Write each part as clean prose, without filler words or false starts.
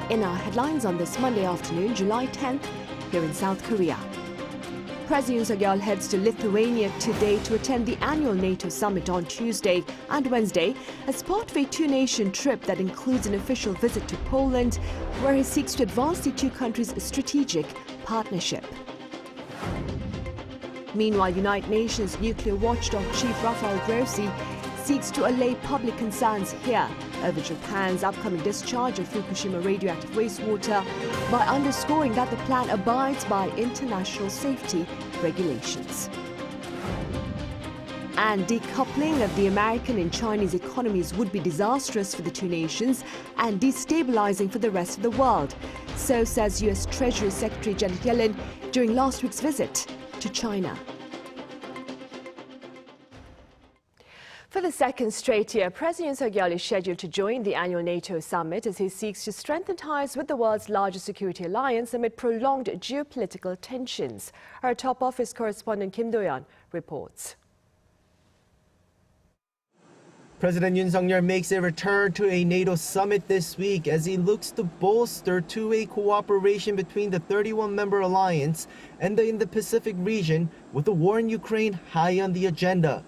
In our headlines on this Monday afternoon, July 10th, here in South Korea. President Yoon Suk-yeol heads to Lithuania today to attend the annual NATO summit on Tuesday and Wednesday as part of a two-nation trip that includes an official visit to Poland, where he seeks to advance the two countries' strategic partnership. Meanwhile, United Nations nuclear watchdog Chief Rafael Grossi seeks to allay public concerns here over Japan's upcoming discharge of Fukushima radioactive wastewater by underscoring that the plan abides by international safety regulations. And decoupling of the American and Chinese economies would be disastrous for the two nations and destabilizing for the rest of the world. So says U.S. Treasury Secretary Janet Yellen during last week's visit to China. For the second straight year, President Yoon Suk-yeol is scheduled to join the annual NATO summit as he seeks to strengthen ties with the world's largest security alliance amid prolonged geopolitical tensions. Our top office correspondent Kim Do-yeon reports. President Yoon Suk-yeol makes a return to a NATO summit this week as he looks to bolster two-way cooperation between the 31-member alliance and the Indo-Pacific region, with the war in Ukraine high on the agenda.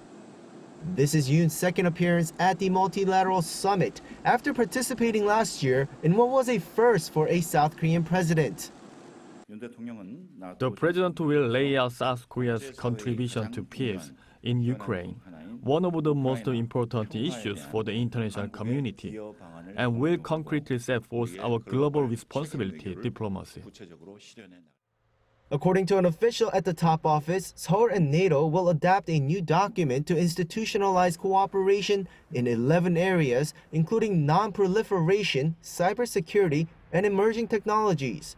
This is Yoon's second appearance at the multilateral summit after participating last year in what was a first for a South Korean president. The president will lay out South Korea's contribution to peace in Ukraine, one of the most important issues for the international community, and will concretely set forth our global responsibility diplomacy. According to an official at the top office, Seoul and NATO will adapt a new document to institutionalize cooperation in 11 areas, including non-proliferation, cybersecurity, and emerging technologies.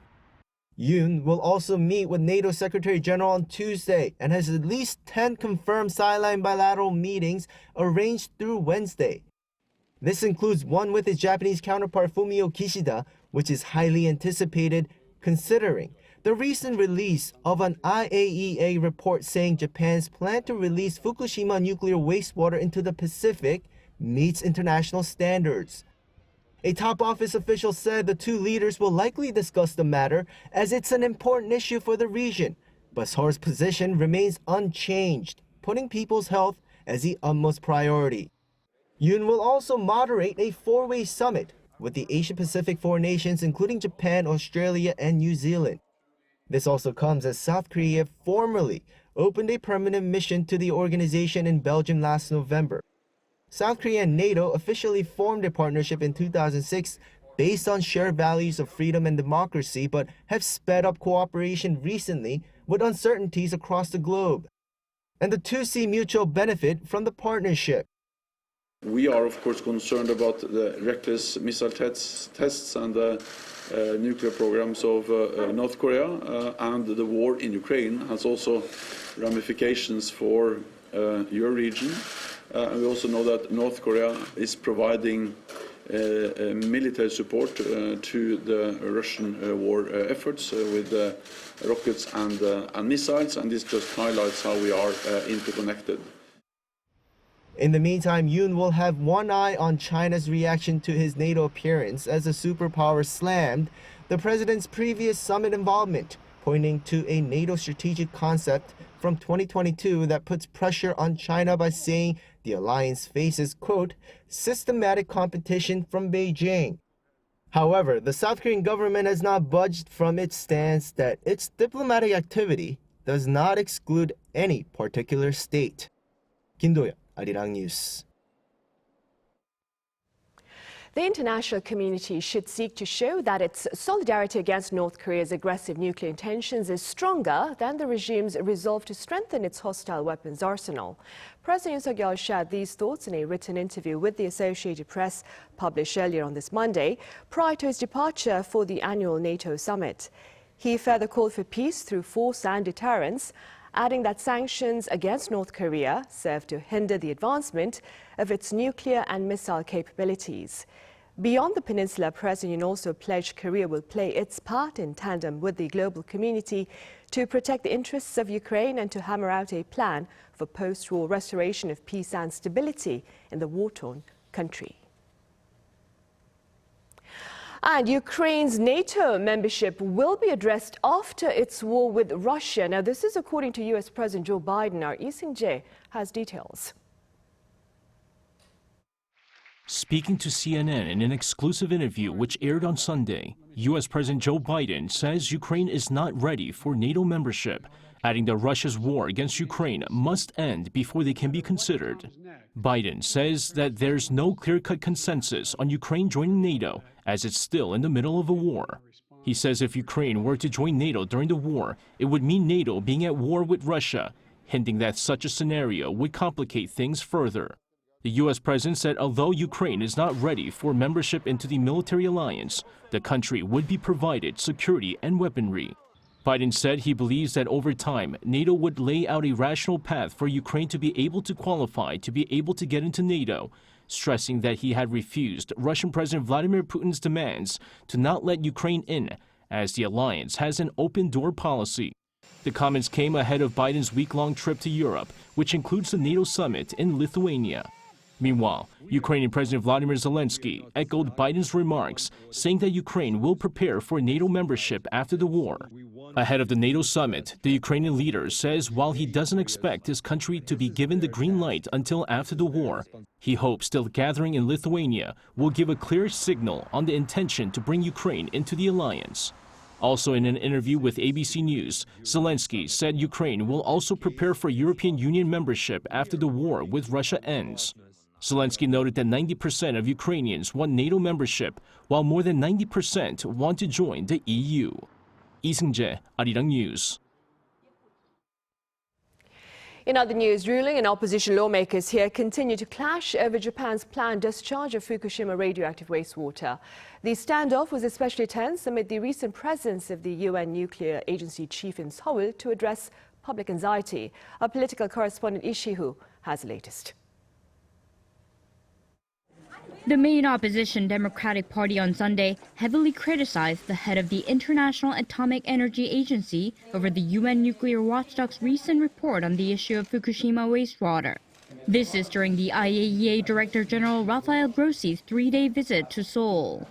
Yoon will also meet with NATO Secretary General on Tuesday and has at least 10 confirmed sideline bilateral meetings arranged through Wednesday. This includes one with his Japanese counterpart Fumio Kishida, which is highly anticipated considering the recent release of an IAEA report saying Japan's plan to release Fukushima nuclear wastewater into the Pacific meets international standards. A top office official said the two leaders will likely discuss the matter as it's an important issue for the region, but Seoul's position remains unchanged, putting people's health as the utmost priority. Yoon will also moderate a four-way summit with the Asia-Pacific four nations including Japan, Australia, and New Zealand. This also comes as South Korea formally opened a permanent mission to the organization in Belgium last November. South Korea and NATO officially formed a partnership in 2006 based on shared values of freedom and democracy, but have sped up cooperation recently with uncertainties across the globe. And the two see mutual benefit from the partnership. We are, of course, concerned about the reckless missile tests and the nuclear programs of North Korea, and the war in Ukraine has also ramifications for your region. And we also know that North Korea is providing military support to the Russian war efforts with rockets and missiles, and this just highlights how we are interconnected. In the meantime, Yoon will have one eye on China's reaction to his NATO appearance as the superpower slammed the president's previous summit involvement, pointing to a NATO strategic concept from 2022 that puts pressure on China by saying the alliance faces, quote, systematic competition from Beijing. However, the South Korean government has not budged from its stance that its diplomatic activity does not exclude any particular state. Kim Do-yeon, Arirang News. The international community should seek to show that its solidarity against North Korea's aggressive nuclear intentions is stronger than the regime's resolve to strengthen its hostile weapons arsenal. President Yoon Suk-yeol shared these thoughts in a written interview with the Associated Press published earlier on this Monday, prior to his departure for the annual NATO summit. He further called for peace through force and deterrence, adding that sanctions against North Korea serve to hinder the advancement of its nuclear and missile capabilities. Beyond the peninsula, President Yoon also pledged Korea will play its part in tandem with the global community to protect the interests of Ukraine and to hammer out a plan for post-war restoration of peace and stability in the war-torn country. And Ukraine's NATO membership will be addressed after its war with Russia. Now, this is according to U.S. President Joe Biden. Our Lee has details. Speaking to CNN in an exclusive interview which aired on Sunday, U.S. President Joe Biden says Ukraine is not ready for NATO membership, adding that Russia's war against Ukraine must end before they can be considered. Biden says that there's no clear-cut consensus on Ukraine joining NATO, as it's still in the middle of a war. He says if Ukraine were to join NATO during the war, it would mean NATO being at war with Russia, hinting that such a scenario would complicate things further. The U.S. president said although Ukraine is not ready for membership into the military alliance, the country would be provided security and weaponry. Biden said he believes that over time, NATO would lay out a rational path for Ukraine to be able to qualify to be able to get into NATO, stressing that he had refused Russian President Vladimir Putin's demands to not let Ukraine in, as the alliance has an open-door policy. The comments came ahead of Biden's week-long trip to Europe, which includes the NATO summit in Lithuania. Meanwhile, Ukrainian President Vladimir Zelensky echoed Biden's remarks, saying that Ukraine will prepare for NATO membership after the war. Ahead of the NATO summit, the Ukrainian leader says while he doesn't expect his country to be given the green light until after the war, he hopes the gathering in Lithuania will give a clear signal on the intention to bring Ukraine into the alliance. Also in an interview with ABC News, Zelensky said Ukraine will also prepare for European Union membership after the war with Russia ends. Zelensky noted that 90% of Ukrainians want NATO membership, while more than 90% want to join the EU. Lee, Arirang News. In other news, ruling and opposition lawmakers here continue to clash over Japan's planned discharge of Fukushima radioactive wastewater. The standoff was especially tense amid the recent presence of the UN nuclear agency chief in Seoul to address public anxiety. Our political correspondent Ishihu has the latest. The main opposition Democratic Party on Sunday heavily criticized the head of the International Atomic Energy Agency over the UN nuclear watchdog's recent report on the issue of Fukushima wastewater. This is during the IAEA Director General Rafael Grossi's three-day visit to Seoul.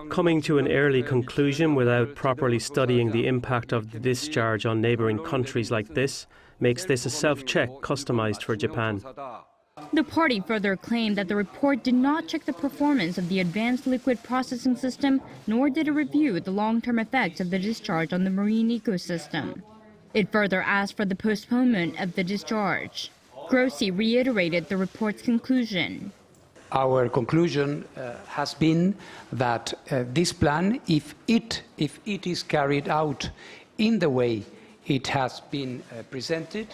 Coming to an early conclusion without properly studying the impact of the discharge on neighboring countries like this makes this a self-check customized for Japan. The party further claimed that the report did not check the performance of the advanced liquid processing system, nor did it review the long-term effects of the discharge on the marine ecosystem. It further asked for the postponement of the discharge. Grossi reiterated the report's conclusion. Our conclusion has been that this plan, if it is carried out in the way it has been presented,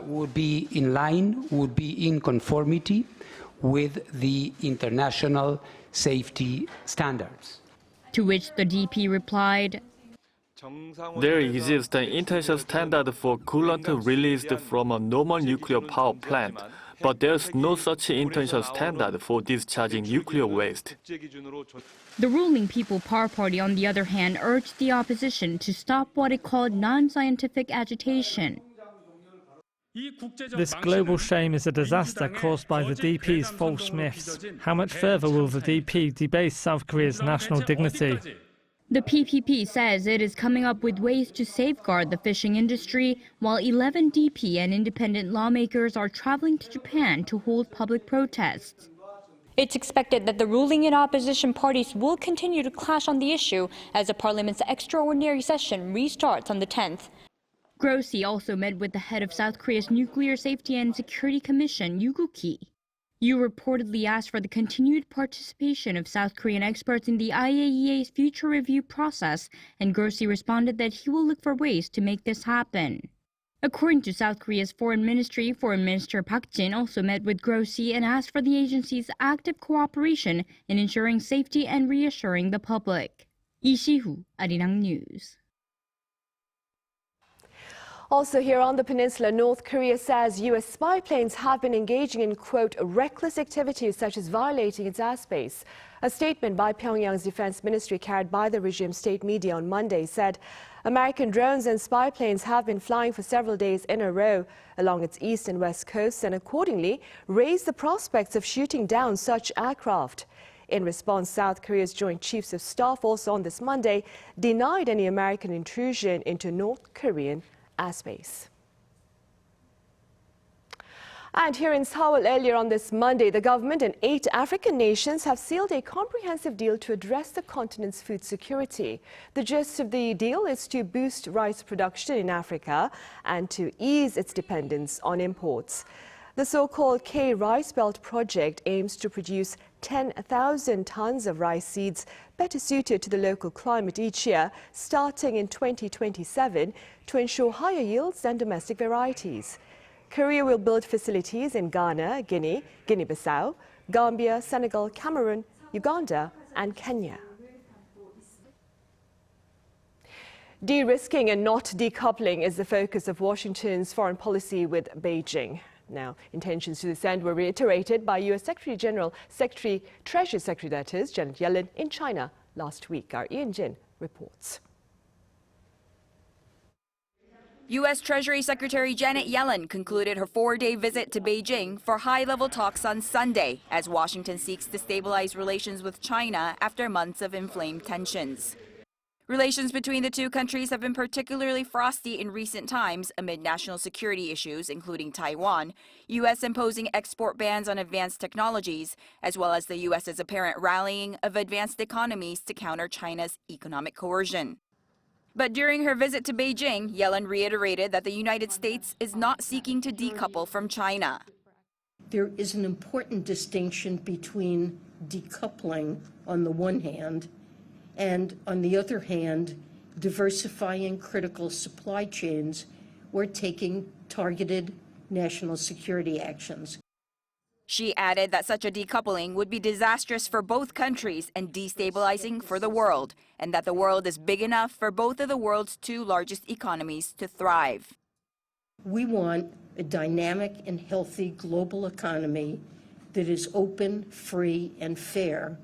would be in line, would be in conformity with the international safety standards. To which the DP replied, There exists an international standard for coolant released from a normal nuclear power plant, but there's no such international standard for discharging nuclear waste. The ruling People Power Party, on the other hand, urged the opposition to stop what it called non-scientific agitation. This global shame is a disaster caused by the DP's false myths. How much further will the DP debase South Korea's national dignity? The PPP says it is coming up with ways to safeguard the fishing industry, while 11 DP and independent lawmakers are traveling to Japan to hold public protests. It's expected that the ruling and opposition parties will continue to clash on the issue as the parliament's extraordinary session restarts on the 10th. Grossi also met with the head of South Korea's Nuclear Safety and Security Commission, Yoo Yu reportedly asked for the continued participation of South Korean experts in the IAEA's future review process, and Grossi responded that he will look for ways to make this happen. According to South Korea's Foreign Ministry, Foreign Minister Park Jin also met with Grossi and asked for the agency's active cooperation in ensuring safety and reassuring the public. Lee, Arirang News. Also here on the peninsula, North Korea says U.S. spy planes have been engaging in, quote, reckless activities such as violating its airspace. A statement by Pyongyang's defense ministry carried by the regime state media on Monday said American drones and spy planes have been flying for several days in a row along its east and west coasts and accordingly raised the prospects of shooting down such aircraft. In response, South Korea's Joint Chiefs of Staff also on this Monday denied any American intrusion into North Korean airspace. And here in Seoul earlier on this Monday, the government and 8 African nations have sealed a comprehensive deal to address the continent's food security. The gist of the deal is to boost rice production in Africa and to ease its dependence on imports. The so-called K-Rice Belt project aims to produce 10,000 tons of rice seeds better suited to the local climate each year, starting in 2027, to ensure higher yields than domestic varieties. Korea will build facilities in Ghana, Guinea, Guinea-Bissau, Gambia, Senegal, Cameroon, Uganda and Kenya. De-risking and not decoupling is the focus of Washington's foreign policy with Beijing. Now, intentions to this end were reiterated by U.S. Treasury Secretary Janet Yellen in China last week. Our Ian Jin reports. U.S. Treasury Secretary Janet Yellen concluded her 4-day visit to Beijing for high-level talks on Sunday as Washington seeks to stabilize relations with China after months of inflamed tensions. Relations between the two countries have been particularly frosty in recent times amid national security issues, including Taiwan, U.S. imposing export bans on advanced technologies, as well as the U.S.'s apparent rallying of advanced economies to counter China's economic coercion. But during her visit to Beijing, Yellen reiterated that the United States is not seeking to decouple from China. There is an important distinction between decoupling on the one hand and, on the other hand, diversifying critical supply chains or taking targeted national security actions. She added that such a decoupling would be disastrous for both countries and destabilizing for the world, and that the world is big enough for both of the world's 2 largest economies to thrive. We want a dynamic and healthy global economy that is open, free, and fair,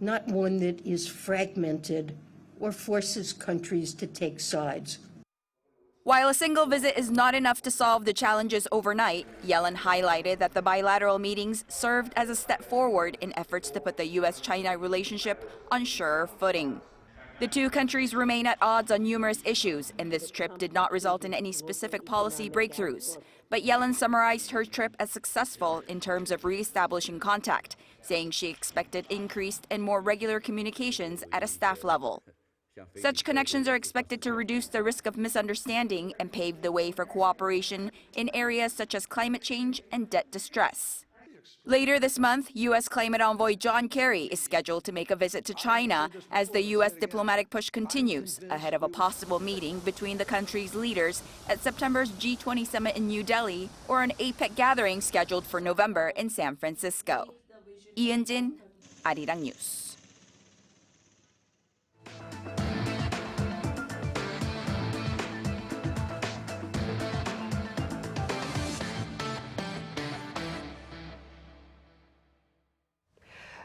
not one that is fragmented or forces countries to take sides. While a single visit is not enough to solve the challenges overnight, Yellen highlighted that the bilateral meetings served as a step forward in efforts to put the U.S.-China relationship on surer footing. The two countries remain at odds on numerous issues, and this trip did not result in any specific policy breakthroughs. But Yellen summarized her trip as successful in terms of reestablishing contact, saying she expected increased and more regular communications at a staff level. Such connections are expected to reduce the risk of misunderstanding and pave the way for cooperation in areas such as climate change and debt distress. Later this month, U.S. climate envoy John Kerry is scheduled to make a visit to China as the U.S. diplomatic push continues, ahead of a possible meeting between the country's leaders at September's G20 summit in New Delhi or an APEC gathering scheduled for November in San Francisco. Ian Jin, Arirang News.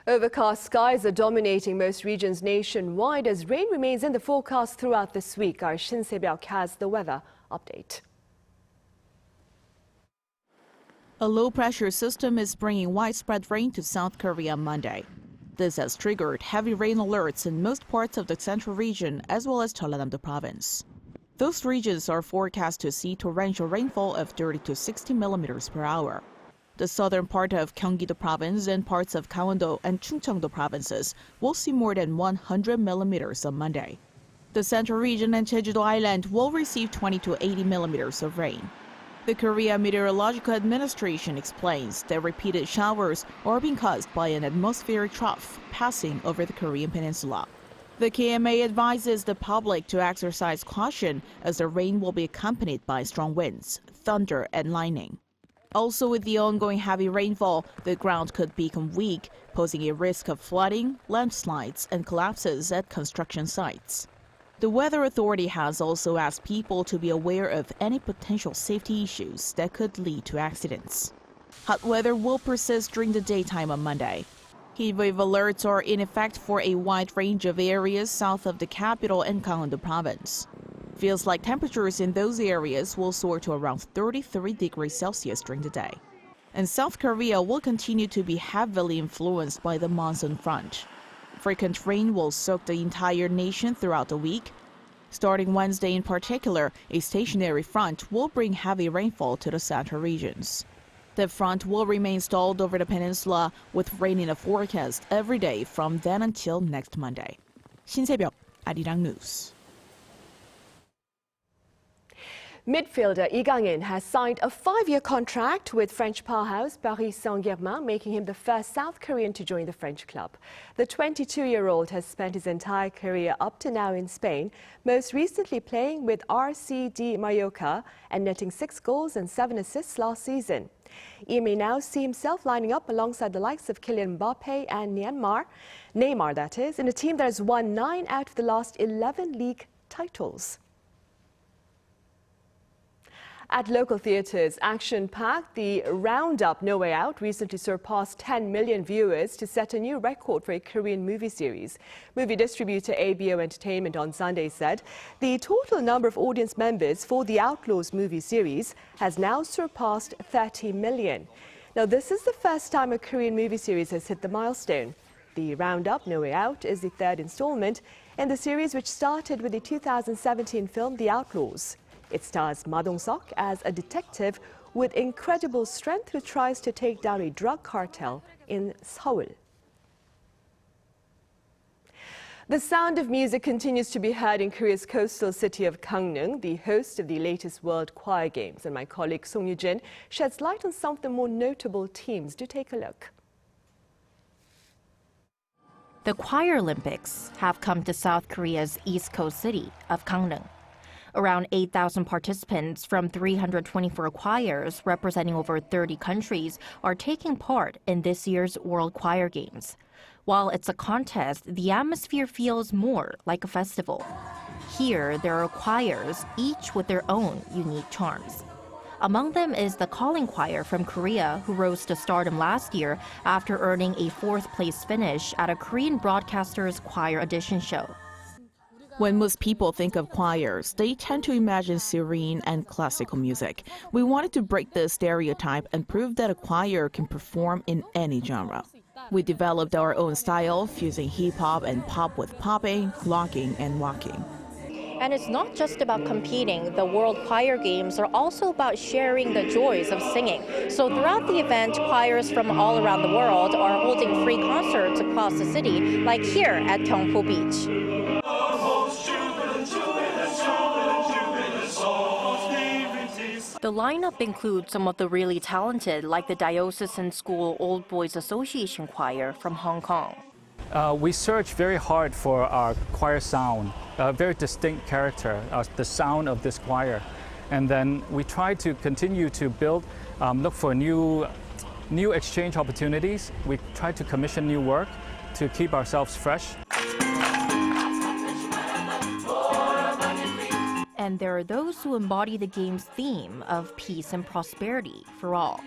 Overcast skies are dominating most regions nationwide as rain remains in the forecast throughout this week. Our Shin Se-byuk has the weather update. A low-pressure system is bringing widespread rain to South Korea Monday. This has triggered heavy rain alerts in most parts of the central region as well as Jeollanam-do province. Those regions are forecast to see torrential rainfall of 30 to 60 millimeters per hour. The southern part of Gyeonggi-do province and parts of Gangneung and Chungcheong-do provinces will see more than 100 millimeters on Monday. The central region and Jeju-do Island will receive 20 to 80 millimeters of rain. The Korea Meteorological Administration explains that repeated showers are being caused by an atmospheric trough passing over the Korean peninsula. The KMA advises the public to exercise caution as the rain will be accompanied by strong winds, thunder, and lightning. Also, with the ongoing heavy rainfall, the ground could become weak, posing a risk of flooding, landslides, and collapses at construction sites. The Weather Authority has also asked people to be aware of any potential safety issues that could lead to accidents. Hot weather will persist during the daytime on Monday. Heatwave alerts are in effect for a wide range of areas south of the capital and Gangneung province. Feels like temperatures in those areas will soar to around 33 degrees Celsius during the day. and South Korea will continue to be heavily influenced by the monsoon front. Frequent rain will soak the entire nation throughout the week. Starting Wednesday in particular, a stationary front will bring heavy rainfall to the central regions. The front will remain stalled over the peninsula, with rain in the forecast every day from then until next Monday. 신새벽, Arirang News. Midfielder Kang-in has signed a 5-year contract with French powerhouse Paris Saint-Germain, making him the first South Korean to join the French club. The 22-year-old has spent his entire career up to now in Spain, most recently playing with RCD Mallorca and netting 6 goals and 7 assists last season. He may now see himself lining up alongside the likes of Kylian Mbappe and Neymar that is, in a team that has won 9 out of the last 11 league titles. At local theatres, action-packed, the Roundup No Way Out recently surpassed 10 million viewers to set a new record for a Korean movie series. Movie distributor ABO Entertainment on Sunday said the total number of audience members for the Outlaws movie series has now surpassed 30 million. Now, this is the first time a Korean movie series has hit the milestone. The Roundup No Way Out is the 3rd installment in the series, which started with the 2017 film The Outlaws. It stars Ma Dong-seok as a detective with incredible strength who tries to take down a drug cartel in Seoul. The sound of music continues to be heard in Korea's coastal city of Gangneung, the host of the latest World Choir Games. And my colleague Song Yoo-jin sheds light on some of the more notable teams. Do take a look. The Choir Olympics have come to South Korea's east coast city of Gangneung. Around 8,000 participants from 324 choirs representing over 30 countries are taking part in this year's World Choir Games. While it's a contest, the atmosphere feels more like a festival. Here, there are choirs, each with their own unique charms. Among them is the Calling Choir from Korea, who rose to stardom last year after earning a 4th-place finish at a Korean broadcaster's choir audition show. When most people think of choirs, they tend to imagine serene and classical music. We wanted to break this stereotype and prove that a choir can perform in any genre. We developed our own style, fusing hip-hop and pop with popping, locking, and walking. And it's not just about competing. The World Choir Games are also about sharing the joys of singing. So throughout the event, choirs from all around the world are holding free concerts across the city, like here at Gyeongpo Beach. The lineup includes some of the really talented, like the Diocesan School Old Boys Association Choir from Hong Kong. We search very hard for our choir sound, a very distinct character, the sound of this choir. And then we try to continue to build, look for new exchange opportunities. We try to commission new work to keep ourselves fresh. And there are those who embody the game's theme of peace and prosperity for all.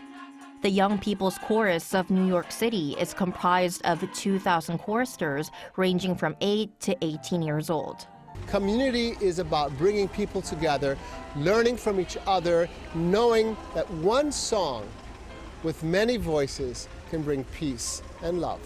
The Young People's Chorus of New York City is comprised of 2,000 choristers ranging from 8 to 18 years old. Community is about bringing people together, learning from each other, knowing that one song with many voices can bring peace and love.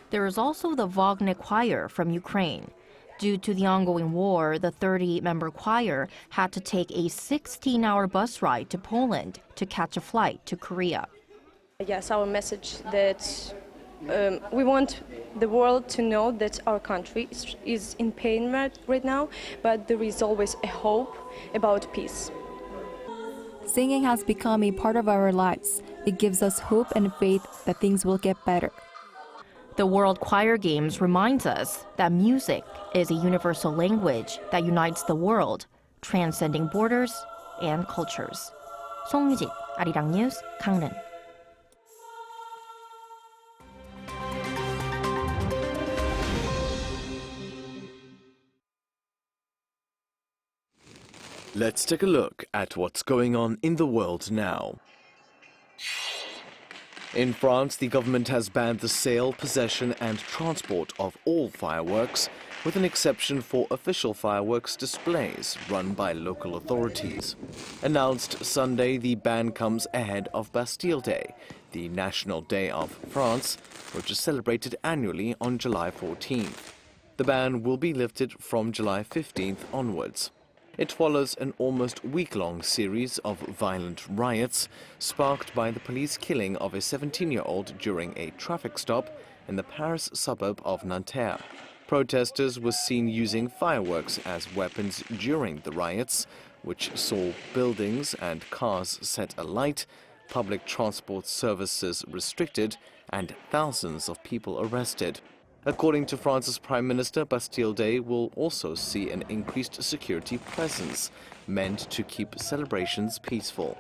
There is also the Wagner Choir from Ukraine. Due to the ongoing war, the 38-member choir had to take a 16-hour bus ride to Poland to catch a flight to Korea. Yes, our message that we want the world to know that our country is in pain right now, but there is always a hope about peace. Singing has become a part of our lives. It gives us hope and faith that things will get better. The World Choir Games reminds us that music is a universal language that unites the world, transcending borders and cultures. Song Yoo-jin, Arirang News, Gangneung. Let's take a look at what's going on in the world now. In France, the government has banned the sale, possession and transport of all fireworks, with an exception for official fireworks displays run by local authorities. Announced Sunday, the ban comes ahead of Bastille Day, the National Day of France, which is celebrated annually on July 14th. The ban will be lifted from July 15th onwards. It follows an almost week-long series of violent riots sparked by the police killing of a 17-year-old during a traffic stop in the Paris suburb of Nanterre. Protesters were seen using fireworks as weapons during the riots, which saw buildings and cars set alight, public transport services restricted, and thousands of people arrested. According to France's Prime Minister, Bastille Day will also see an increased security presence, meant to keep celebrations peaceful.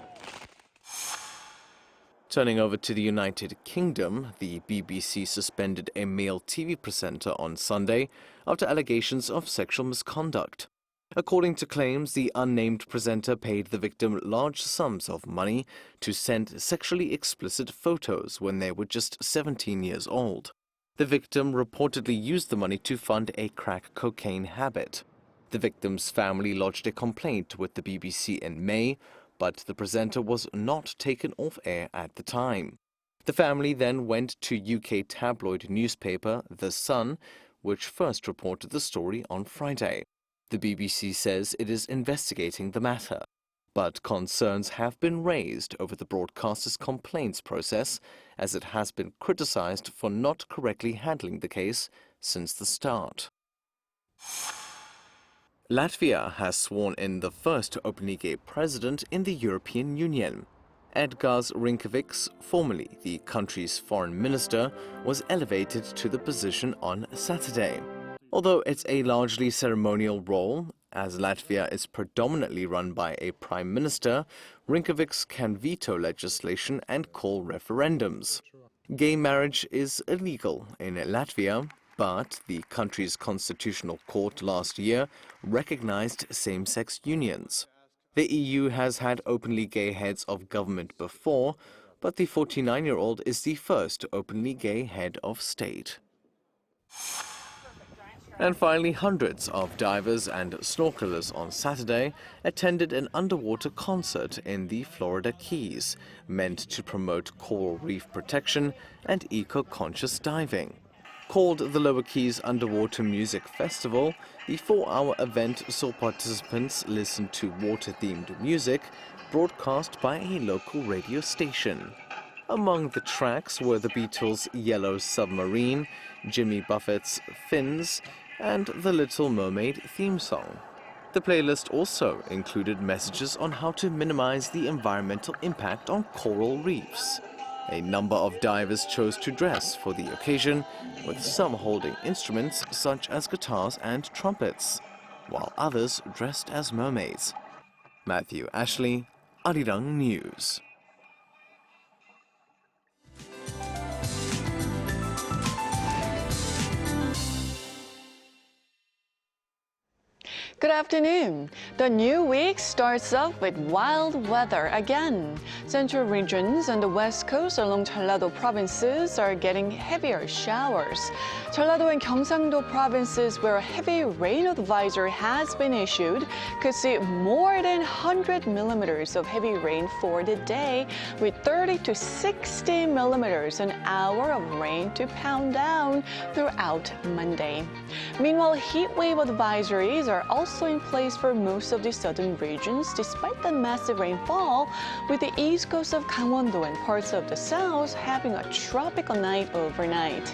Turning over to the United Kingdom, the BBC suspended a male TV presenter on Sunday after allegations of sexual misconduct. According to claims, the unnamed presenter paid the victim large sums of money to send sexually explicit photos when they were just 17 years old. The victim reportedly used the money to fund a crack cocaine habit. The victim's family lodged a complaint with the BBC in May, but the presenter was not taken off air at the time. The family then went to UK tabloid newspaper The Sun, which first reported the story on Friday. The BBC says it is investigating the matter, but concerns have been raised over the broadcaster's complaints process, as it has been criticized for not correctly handling the case since the start. Latvia has sworn in the first openly gay president in the European Union. Edgars Rinkevics, formerly the country's foreign minister, was elevated to the position on Saturday. Although it's a largely ceremonial role, as Latvia is predominantly run by a prime minister, Rinkevics can veto legislation and call referendums. Gay marriage is illegal in Latvia, but the country's constitutional court last year recognized same-sex unions. The EU has had openly gay heads of government before, but the 49-year-old is the first openly gay head of state. And finally, hundreds of divers and snorkelers on Saturday attended an underwater concert in the Florida Keys, meant to promote coral reef protection and eco-conscious diving. Called the Lower Keys Underwater Music Festival, the 4-hour event saw participants listen to water-themed music broadcast by a local radio station. Among the tracks were the Beatles' Yellow Submarine, Jimmy Buffett's Fins, and the Little Mermaid theme song. The playlist also included messages on how to minimize the environmental impact on coral reefs. A number of divers chose to dress for the occasion, with some holding instruments such as guitars and trumpets, while others dressed as mermaids. Matthew Ashley, Arirang News. Good afternoon. The new week starts off with wild weather again. Central regions and the west coast along Jeollado provinces are getting heavier showers. Jeollado and Gyeongsangdo provinces, where a heavy rain advisory has been issued, could see more than 100 millimeters of heavy rain for the day, with 30 to 60 millimeters an hour of rain to pound down throughout Monday. Meanwhile, heat wave advisories are also in place for most of the southern regions, despite the massive rainfall, with the east coast of Gangwon-do and parts of the south having a tropical night overnight.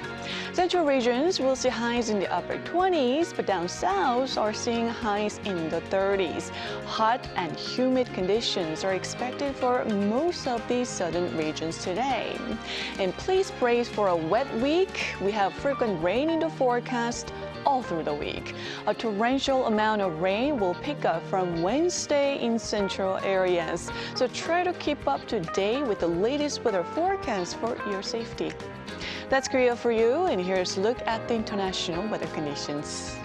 Central regions will see highs in the upper 20s, but down south are seeing highs in the 30s. Hot and humid conditions are expected for most of the southern regions today. And please brace for a wet week. We have frequent rain in the forecast all through the week. A torrential amount of rain will pick up from Wednesday in central areas, so try to keep up to date with the latest weather forecast for your safety. That's Korea for you, and here's a look at the international weather conditions.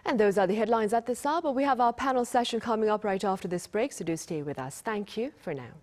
And those are the headlines at this hour, but we have our panel session coming up right after this break, so do stay with us. Thank you for now.